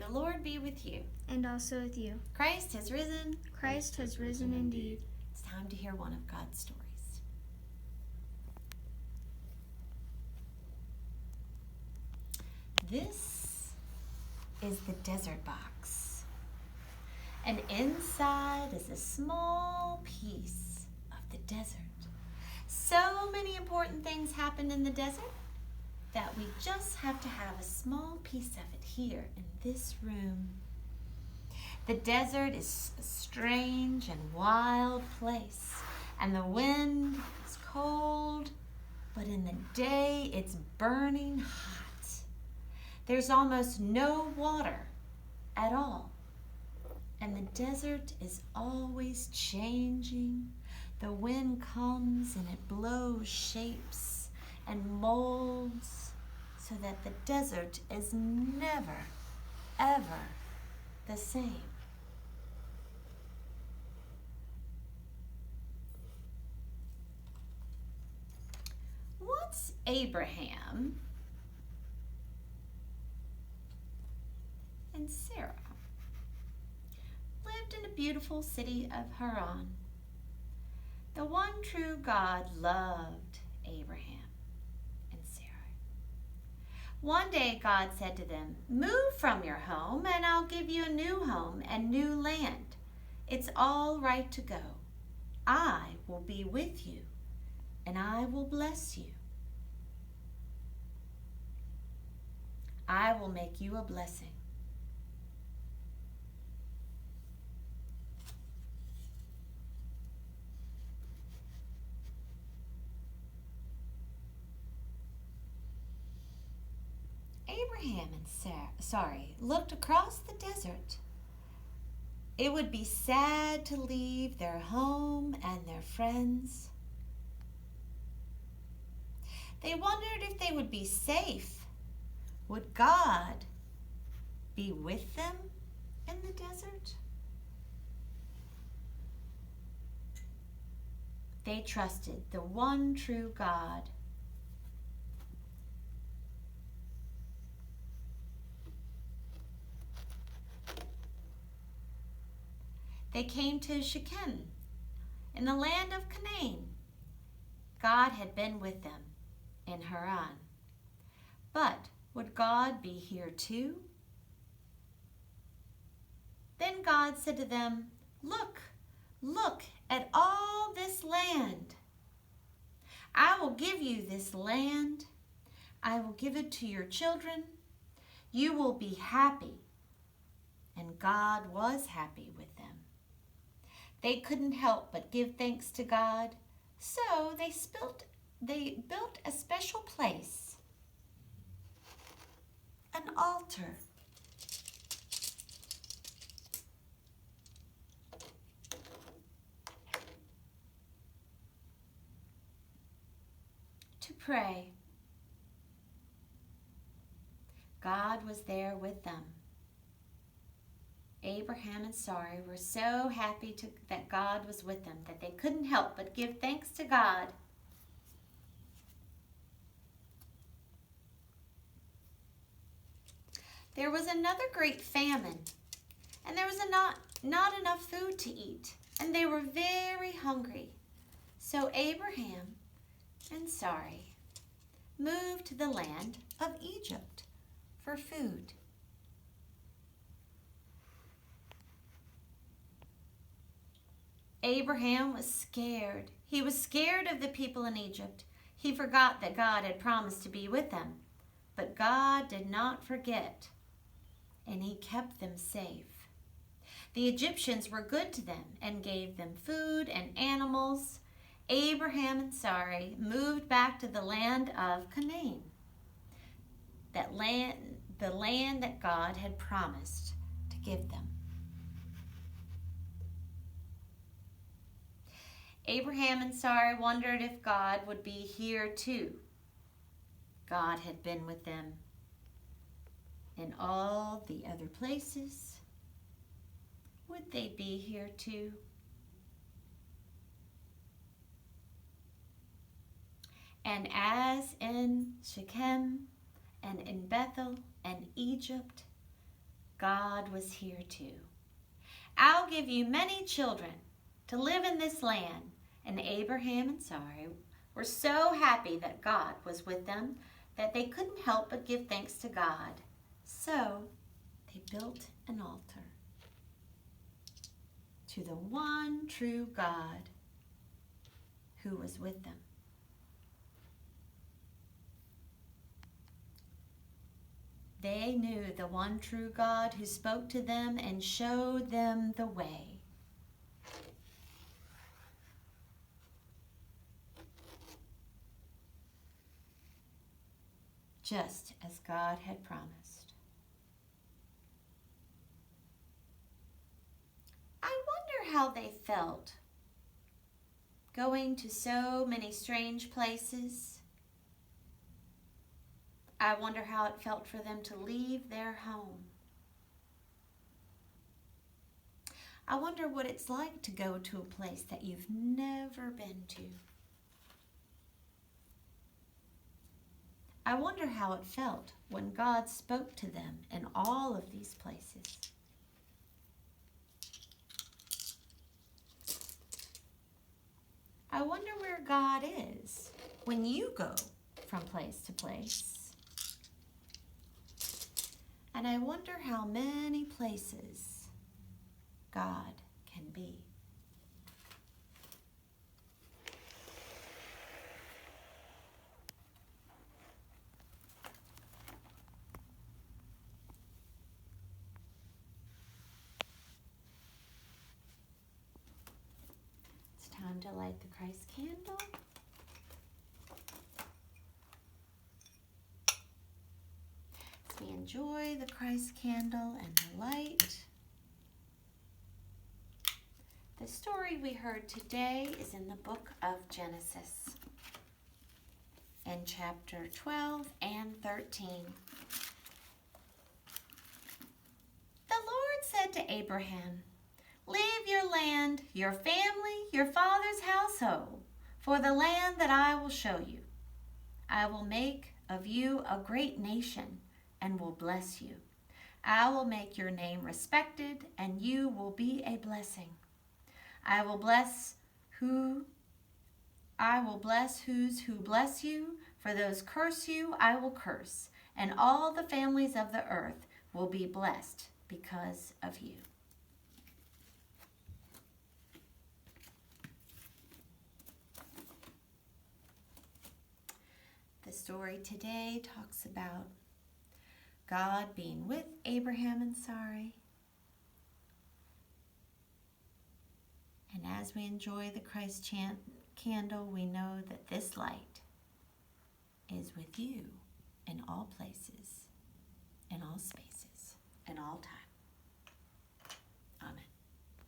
the Lord be with you. And also with you. Christ has risen. Christ has risen indeed. It's time to hear one of God's stories. This is the desert box. And inside is a small piece of the desert. So many important things happen in the desert that we just have to have a small piece of it here in this room. The desert is a strange and wild place, and the wind is cold, but in the day it's burning hot. There's almost no water at all, and the desert is always changing. The wind comes and it blows shapes and molds so that the desert is never, ever the same. Once Abraham and Sarah lived in a beautiful city of Haran. The one true God loved Abraham and Sarai. One day God said to them, "Move from your home and I'll give you a new home and new land. It's all right to go. I will be with you and I will bless you. I will make you a blessing." Abraham and Sarai looked across the desert. It would be sad to leave their home and their friends. They wondered if they would be safe. Would God be with them in the desert? They trusted the one true God. They came to Shechem in the land of Canaan. God had been with them in Haran. But would God be here too? Then God said to them, Look at all this land. I will give you this land. I will give it to your children. You will be happy." And God was happy with them. They couldn't help but give thanks to God, so they built a special place, an altar. To pray. God was there with them. Abraham and Sarai were so happy that God was with them that they couldn't help but give thanks to God. There was another great famine, and there was not enough food to eat, and they were very hungry. So Abraham and Sarai moved to the land of Egypt for food. Abraham was scared. He was scared of the people in Egypt. He forgot that God had promised to be with them. But God did not forget, and he kept them safe. The Egyptians were good to them and gave them food and animals. Abraham and Sarai moved back to the land of Canaan, the land that God had promised to give them. Abraham and Sarai wondered if God would be here too. God had been with them in all the other places. Would they be here too? And as in Shechem and in Bethel and Egypt, God was here too. I'll give you many children to live in this land. And Abraham and Sarai were so happy that God was with them that they couldn't help but give thanks to God. So they built an altar to the one true God who was with them. They knew the one true God who spoke to them and showed them the way. Just as God had promised. I wonder how they felt going to so many strange places. I wonder how it felt for them to leave their home. I wonder what it's like to go to a place that you've never been to. I wonder how it felt when God spoke to them in all of these places. I wonder where God is when you go from place to place. And I wonder how many places God can be. It's time to light the Christ candle. As we enjoy the Christ candle and the light. The story we heard today is in the book of Genesis, in chapter 12 and 13. The Lord said to Abraham, "Leave your land, your family, your father's household, for the land that I will show you. I will make of you a great nation and will bless you. I will make your name respected, and you will be a blessing. I will bless whose who bless you, for those curse you I will curse, and all the families of the earth will be blessed because of you." The story today talks about God being with Abraham and Sarai. And as we enjoy the Christ candle, we know that this light is with you in all places, in all spaces, in all times.